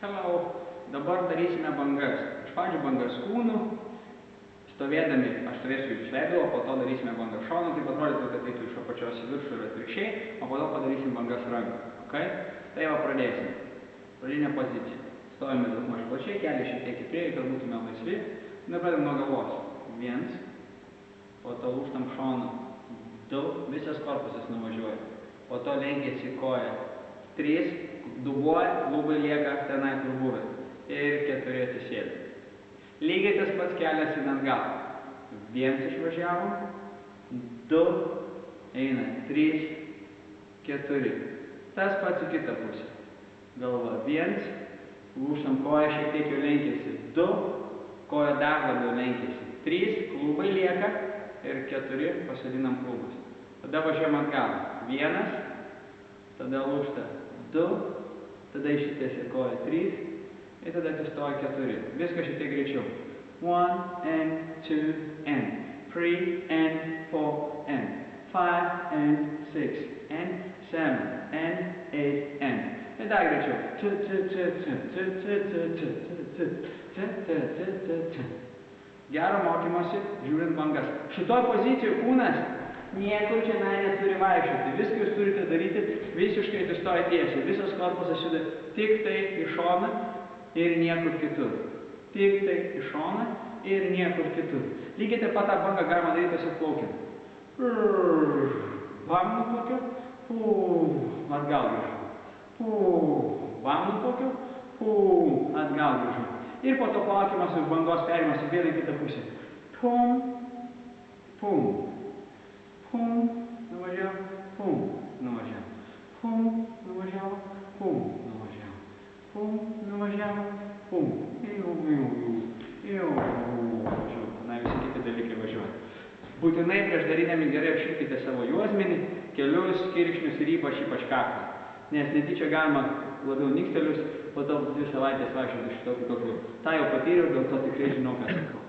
Hello. Dabar darysime bangas. Iš pradžių bangas kūnų. Stovėdami, aš stovėsiu iš veido, o po to darysime bangas šonu, taip atrodytų, kad eitų iš apačios į viršų ir atvirkščiai, o po to padarysim bangas ranką. Okay? Tai va pradėsim. Pradinė pozicija. Stovime daugmaž plačiai, keliai šiek tiek į priekį, kad būtume laisvi. Dabar pradedam nuo galvos. 1, po to lūžtam šonu. 2, visas korpusas nuvažiuoja. Po to lenkiasi koja. 3, dubuoja, klubai lieka tenai kur buvę. Ir 4 atsisėda. Lygiai tas pats kelias į atgal. 1 išvažiavom, 2, eina, 3, 4. Tas pats į kitą pusę. Galva 1, lūžtam koją, šiek tiek jau lenkiasi. 2, koja dar labiau lenkiasi. 3, klubai lieka ir 4 pasodinam klubus. Tada važiuojam atgal. 1, tada lūžta 2, tada išsitiesia koja 3 ir tada atsistoja 4. Viskas šiek tiek greičiau. 1 and 2 and 3 and 4 and 5 and 6 and 7 and 8 and. Ir dar greičiau. Gero mokymosi, žiūrint bangas. Šitoj pozicijoje kūnas niekur čia neturi vaikščioti. Viską jūs turite daryti visiškai atsistoję tiesiai. Visas korpusas juda tik tai į šoną ir niekur kitur. Tik tai į šoną ir niekur kitur. Lygiai taip pat tą bangą galima daryti tiesiog plaukiant. Bam nuplaukiau, atgal grįžau. Bam nuplaukiau, atgal grįžau. Ir po to plaukimas iš bangos perimas į vieną į kitą pusę. Pum, pum, pum, nuvažiavo, pum, nuvažiavo, pum, nuvažiavo, pum, nuvažiavo, pum, nuvažiavo, pum, važiuoju. Na, visi kiti dalykai važiuoja. Būtinai prieš darydami gerai apšilkite savo juosmenį, kelius, kirkšnius ir ypač kaklą. Nes netyčia galima labiau nikstelius, po to 2 savaitės vaikščioti šitokiu kaklu. Ta jau patyriau, dėl to tikrai žinau, ką sakau.